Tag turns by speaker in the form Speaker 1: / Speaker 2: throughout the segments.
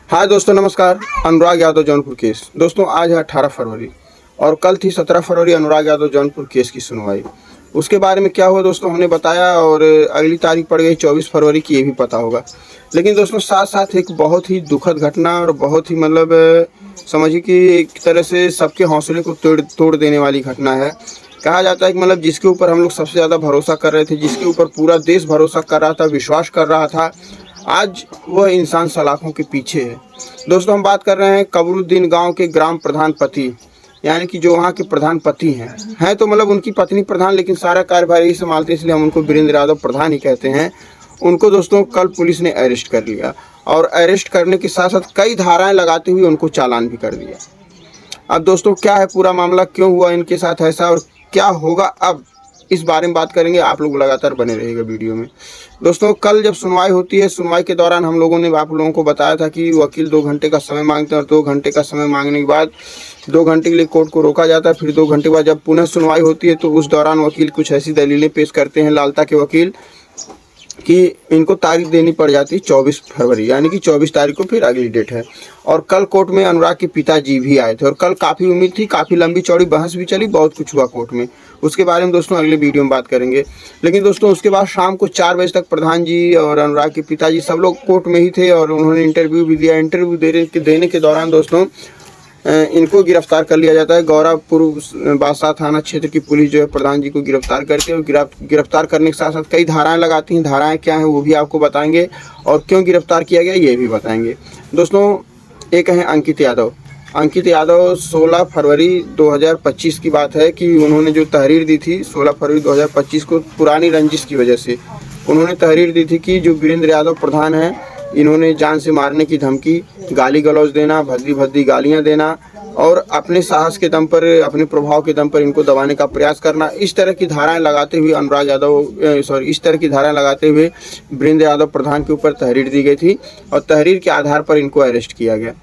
Speaker 1: हाँ दोस्तों नमस्कार। अनुराग यादव जौनपुर केस। दोस्तों आज है 18 फरवरी और कल थी 17 फरवरी अनुराग यादव जौनपुर केस की सुनवाई। उसके बारे में क्या हुआ दोस्तों हमने बताया और अगली तारीख पड़ गई 24 फरवरी की, ये भी पता होगा। लेकिन दोस्तों साथ साथ एक बहुत ही दुखद घटना और बहुत ही समझिए कि एक तरह से सबके हौसले को तोड़ देने वाली घटना है। कहा जाता है कि जिसके ऊपर हम लोग सबसे ज़्यादा भरोसा कर रहे थे, जिसके ऊपर पूरा देश भरोसा कर रहा था, विश्वास कर रहा था, आज वह इंसान सलाखों के पीछे है। दोस्तों हम बात कर रहे हैं कबरुद्दीन गांव के ग्राम प्रधान पति, यानी कि जो वहाँ के प्रधान पति हैं तो उनकी पत्नी प्रधान, लेकिन सारा कार्यभार ही संभालते, इसलिए हम उनको वीरेंद्र यादव प्रधान ही कहते हैं। उनको दोस्तों कल पुलिस ने अरेस्ट कर लिया और अरेस्ट करने के साथ साथ कई धाराएं लगाते हुए उनको चालान भी कर दिया। अब दोस्तों क्या है पूरा मामला, क्यों हुआ इनके साथ ऐसा और क्या होगा अब, इस बारे में बात करेंगे। आप लोग लगातार बने रहिएगा वीडियो में। दोस्तों कल जब सुनवाई होती है, सुनवाई के दौरान हम लोगों ने आप लोगों को बताया था कि वकील 2 घंटे का समय मांगते हैं और 2 घंटे का समय मांगने के बाद 2 घंटे के लिए कोर्ट को रोका जाता है। फिर 2 घंटे बाद जब पुनः सुनवाई होती है तो उस दौरान वकील कुछ ऐसी दलीलें पेश करते हैं, लालता के वकील, कि इनको तारीख देनी पड़ जाती है 24 फरवरी, यानी कि 24 तारीख को फिर अगली डेट है। और कल कोर्ट में अनुराग के पिताजी भी आए थे और कल काफ़ी उम्मीद थी, काफ़ी लंबी चौड़ी बहस भी चली, बहुत कुछ हुआ कोर्ट में। उसके बारे में दोस्तों अगले वीडियो में बात करेंगे। लेकिन दोस्तों उसके बाद शाम को 4 बजे तक प्रधान जी और अनुराग के पिताजी सब लोग कोर्ट में ही थे और उन्होंने इंटरव्यू भी दिया। इंटरव्यू देने के दौरान दोस्तों इनको गिरफ्तार कर लिया जाता है। गौरापुर बादशाह थाना क्षेत्र की पुलिस जो है प्रधान जी को गिरफ्तार करती है और गिरफ्तार करने के साथ साथ कई धाराएं लगाती हैं। धाराएं क्या हैं वो भी आपको बताएंगे और क्यों गिरफ्तार किया गया ये भी बताएंगे। दोस्तों एक है अंकित यादव। अंकित यादव 16 फरवरी 2025 की बात है कि उन्होंने जो तहरीर दी थी 16 फरवरी 2025 को, पुरानी रंजिश की वजह से उन्होंने तहरीर दी थी कि जो वीरेंद्र यादव प्रधान हैं इन्होंने जान से मारने की धमकी, गाली गलौज देना, भद्दी भद्दी गालियां देना और अपने साहस के दम पर, अपने प्रभाव के दम पर इनको दबाने का प्रयास करना, इस तरह की धाराएं लगाते हुए इस तरह की धाराएं लगाते हुए वीरेंद्र यादव प्रधान के ऊपर तहरीर दी गई थी और तहरीर के आधार पर इनको अरेस्ट किया गया।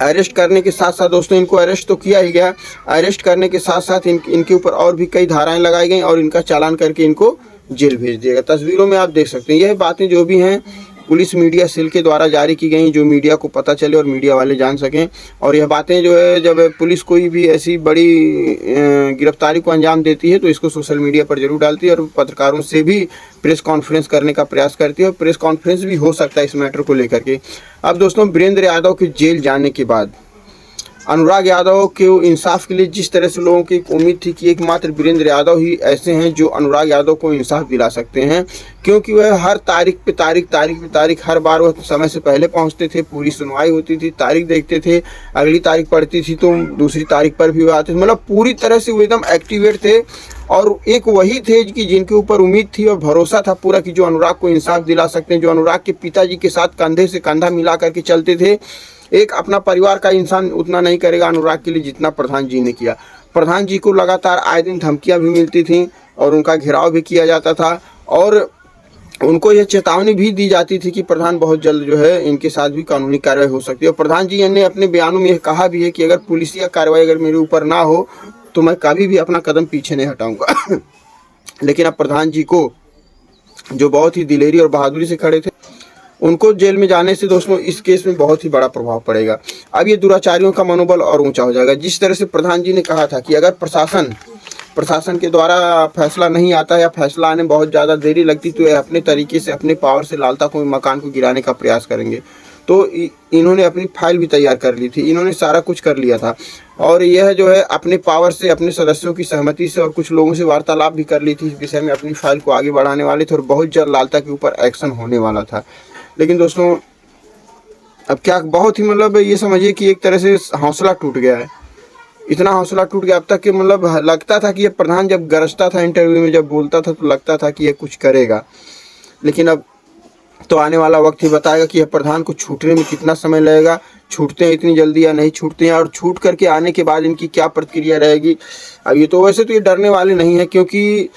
Speaker 1: अरेस्ट करने के साथ साथ दोस्तों इनको अरेस्ट तो किया ही गया, अरेस्ट करने के साथ साथ इनके ऊपर और भी कई धाराएं लगाई गई और इनका चालान करके इनको जेल भेज दिया गया। तस्वीरों में आप देख सकते हैं। यह बातें जो भी हैं पुलिस मीडिया सेल के द्वारा जारी की गई, जो मीडिया को पता चले और मीडिया वाले जान सकें। और यह बातें जो है जब पुलिस कोई भी ऐसी बड़ी गिरफ्तारी को अंजाम देती है तो इसको सोशल मीडिया पर जरूर डालती है और पत्रकारों से भी प्रेस कॉन्फ्रेंस करने का प्रयास करती है और प्रेस कॉन्फ्रेंस भी हो सकता है इस मैटर को लेकर के। अब दोस्तों वीरेंद्र यादव के जेल जाने के बाद अनुराग यादव के इंसाफ के लिए जिस तरह से लोगों की एक उम्मीद थी कि एकमात्र वीरेंद्र यादव ही ऐसे हैं जो अनुराग यादव को इंसाफ दिला सकते हैं, क्योंकि वह हर तारीख पे तारीख हर बार वह समय से पहले पहुंचते थे, पूरी सुनवाई होती थी, तारीख देखते थे, अगली तारीख पड़ती थी तो दूसरी तारीख पर भी आते थे। पूरी तरह से वो एकदम एक्टिवेट थे और एक वही थे कि जिनके ऊपर उम्मीद थी और भरोसा था पूरा कि जो अनुराग को इंसाफ दिला सकते हैं, जो अनुराग के पिताजी के साथ कंधे से कंधा मिला करके चलते थे। एक अपना परिवार का इंसान उतना नहीं करेगा अनुराग के लिए जितना प्रधान जी ने किया। प्रधान जी को लगातार आए दिन धमकियां भी मिलती थीं और उनका घेराव भी किया जाता था और उनको यह चेतावनी भी दी जाती थी कि प्रधान बहुत जल्द जो है इनके साथ भी कानूनी कार्रवाई हो सकती है। और प्रधान जी ने अपने बयानों में यह कहा भी है कि अगर पुलिसिया कार्रवाई अगर मेरे ऊपर ना हो तो मैं कभी भी अपना कदम पीछे नहीं हटाऊंगा। लेकिन अब प्रधान जी को, जो बहुत ही दिलेरी और बहादुरी से खड़े थे, उनको जेल में जाने से दोस्तों इस केस में बहुत ही बड़ा प्रभाव पड़ेगा। अब ये दुराचारियों का मनोबल और ऊंचा हो जाएगा। जिस तरह से प्रधान जी ने कहा था कि अगर प्रशासन के द्वारा फैसला नहीं आता या फैसला आने में बहुत ज़्यादा देरी लगती तो ये अपने तरीके से, अपने पावर से लालता को, मकान को गिराने का प्रयास करेंगे। तो इन्होंने अपनी फाइल भी तैयार कर ली थी, इन्होंने सारा कुछ कर लिया था और यह जो है अपने पावर से, अपने सदस्यों की सहमति से और कुछ लोगों से वार्तालाप भी कर ली थी इस विषय में, अपनी फाइल को आगे बढ़ाने वाले थे और बहुत जल्द लालता के ऊपर एक्शन होने वाला था। लेकिन दोस्तों अब क्या, बहुत ही ये समझिए कि एक तरह से हौसला टूट गया है। इतना हौसला टूट गया अब तक कि लगता था कि ये प्रधान जब गरजता था, इंटरव्यू में जब बोलता था तो लगता था कि ये कुछ करेगा। लेकिन अब तो आने वाला वक्त ही बताएगा कि यह प्रधान को छूटने में कितना समय लगेगा, छूटते हैं इतनी जल्दी या नहीं छूटते हैं और छूट करके आने के बाद इनकी क्या प्रतिक्रिया रहेगी। अब ये तो वैसे तो ये डरने वाले नहीं है, क्योंकि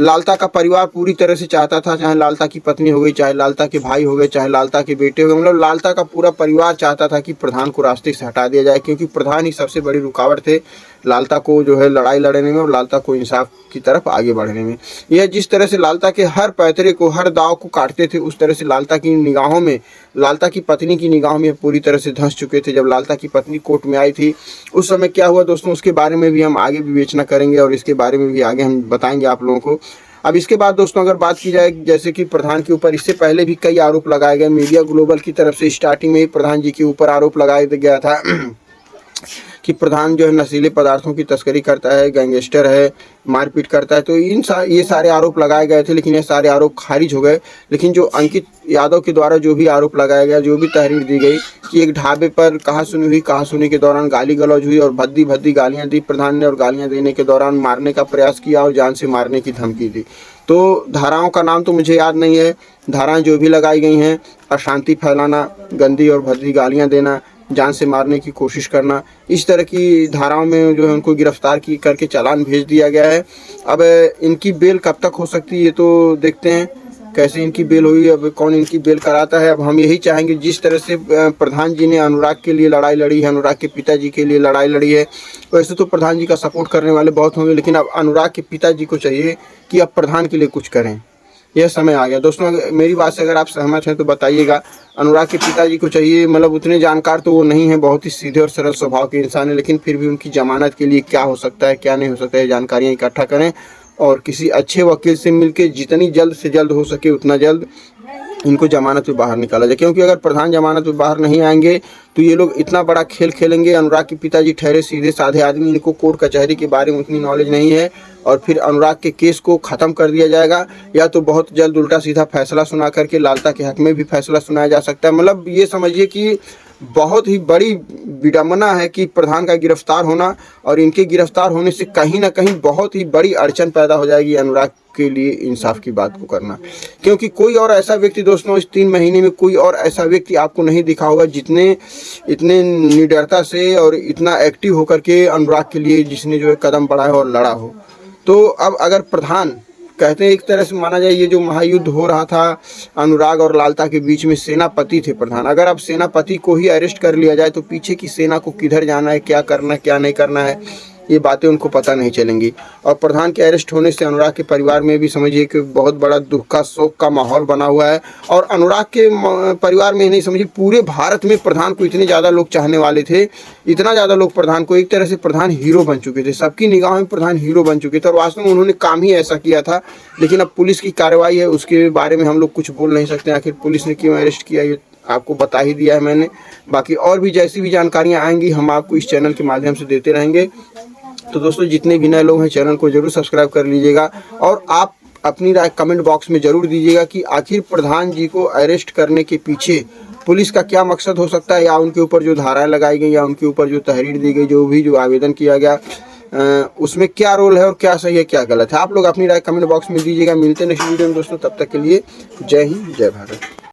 Speaker 1: लालता का परिवार पूरी तरह से चाहता था, चाहे लालता की पत्नी हो गई, चाहे लालता के भाई हो गए, चाहे लालता के बेटे हो गए, मतलब लालता का पूरा परिवार चाहता था कि प्रधान को रास्ते से हटा दिया जाए, क्योंकि प्रधान ही सबसे बड़ी रुकावट थे लालता को जो है लड़ाई लड़ने में और लालता को इंसाफ की तरफ आगे बढ़ने में। यह जिस तरह से लालता के हर पैतरे को, हर दाव को काटते थे, उस तरह से लालता की निगाहों में, लालता की पत्नी की निगाहों में पूरी तरह से धंस चुके थे। जब लालता की पत्नी कोर्ट में आई थी उस समय क्या हुआ दोस्तों, उसके बारे में भी हम आगे विवेचना करेंगे और इसके बारे में भी आगे हम बताएंगे आप लोगों को। अब इसके बाद दोस्तों अगर बात की जाए, जैसे कि प्रधान के ऊपर इससे पहले भी कई आरोप लगाए गए, मीडिया ग्लोबल की तरफ से स्टार्टिंग में ही प्रधान जी के ऊपर आरोप लगाया गया था कि प्रधान जो है नशीले पदार्थों की तस्करी करता है, गैंगस्टर है, मारपीट करता है। तो ये सारे आरोप लगाए गए थे, लेकिन ये सारे आरोप खारिज हो गए। लेकिन जो अंकित यादव के द्वारा जो भी आरोप लगाया गया, जो भी तहरीर दी गई कि एक ढाबे पर कहा सुनी के दौरान गाली गलौज हुई और भद्दी गालियां दी प्रधान ने, और गालियां देने के दौरान मारने का प्रयास किया और जान से मारने की धमकी दी। तो धाराओं का नाम तो मुझे याद नहीं है, धाराएं जो भी लगाई गई हैं, अशांति फैलाना, गंदी और भद्दी गालियां देना, जान से मारने की कोशिश करना, इस तरह की धाराओं में जो है उनको गिरफ्तार करके चालान भेज दिया गया है। अब इनकी बेल कब तक हो सकती है ये तो देखते हैं कैसे इनकी बेल हुई, अब कौन इनकी बेल कराता है। अब हम यही चाहेंगे, जिस तरह से प्रधान जी ने अनुराग के लिए लड़ाई लड़ी है, अनुराग के पिताजी के लिए लड़ाई लड़ी है, वैसे तो प्रधान जी का सपोर्ट करने वाले बहुत होंगे, लेकिन अब अनुराग के पिताजी को चाहिए कि अब प्रधान के लिए कुछ करें। यह समय आ गया दोस्तों। मेरी बात से अगर आप सहमत हैं तो बताइएगा। अनुराग के पिताजी को चाहिए, मतलब उतने जानकार तो वो नहीं है, बहुत ही सीधे और सरल स्वभाव के इंसान है, लेकिन फिर भी उनकी जमानत के लिए क्या हो सकता है, क्या नहीं हो सकता है, जानकारियाँ इकट्ठा करें और किसी अच्छे वकील से मिलकर जितनी जल्द से जल्द हो सके उतना जल्द इनको जमानत में बाहर निकाला जाए। क्योंकि अगर प्रधान जमानत में बाहर नहीं आएंगे तो ये लोग इतना बड़ा खेल खेलेंगे। अनुराग के पिताजी ठहरे सीधे साधे आदमी, इनको कोर्ट कचहरी के बारे में उतनी नॉलेज नहीं है, और फिर अनुराग के केस को ख़त्म कर दिया जाएगा, या तो बहुत जल्द उल्टा सीधा फैसला सुना करके लालता के हक में भी फैसला सुनाया जा सकता है। मतलब ये समझिए कि बहुत ही बड़ी विडंबना है कि प्रधान का गिरफ्तार होना, और इनके गिरफ्तार होने से कहीं ना कहीं बहुत ही बड़ी अड़चन पैदा हो जाएगी अनुराग के लिए इंसाफ की बात को करना। क्योंकि कोई और ऐसा व्यक्ति दोस्तों इस 3 महीने में कोई और ऐसा व्यक्ति आपको नहीं दिखा होगा जितने इतने निडरता से और इतना एक्टिव होकर के अनुराग के लिए जिसने जो है कदम बढ़ाया और लड़ा हो। तो अब अगर प्रधान कहते हैं, एक तरह से माना जाए ये जो महायुद्ध हो रहा था अनुराग और लालता के बीच में, सेनापति थे प्रधान। अगर अब सेनापति को ही अरेस्ट कर लिया जाए तो पीछे की सेना को किधर जाना है, क्या करना है, क्या नहीं करना है, ये बातें उनको पता नहीं चलेंगी। और प्रधान के अरेस्ट होने से अनुराग के परिवार में भी समझिए कि बहुत बड़ा दुख का, शोक का माहौल बना हुआ है। और अनुराग के परिवार में नहीं, समझिए पूरे भारत में प्रधान को इतने ज़्यादा लोग चाहने वाले थे, इतना ज़्यादा लोग प्रधान को, एक तरह से प्रधान हीरो बन चुके थे, सबकी निगाहों में प्रधान हीरो बन चुके थे। और वास्तव में उन्होंने काम ही ऐसा किया था। लेकिन अब पुलिस की कार्रवाई है, उसके बारे में हम लोग कुछ बोल नहीं सकते, आखिर पुलिस ने क्यों अरेस्ट किया ये आपको बता ही दिया है मैंने। बाकी और भी जैसी भी जानकारियाँ आएंगी हम आपको इस चैनल के माध्यम से देते रहेंगे। तो दोस्तों जितने भी नए लोग हैं चैनल को जरूर सब्सक्राइब कर लीजिएगा, और आप अपनी राय कमेंट बॉक्स में ज़रूर दीजिएगा कि आखिर प्रधान जी को अरेस्ट करने के पीछे पुलिस का क्या मकसद हो सकता है, या उनके ऊपर जो धाराएं लगाई गई, या उनके ऊपर जो तहरीर दी गई, जो आवेदन किया गया, उसमें क्या रोल है और क्या सही है क्या गलत है। आप लोग अपनी राय कमेंट बॉक्स में दीजिएगा। मिलते हैं नेक्स्ट वीडियो में दोस्तों, तब तक के लिए जय हिंद, जय भारत।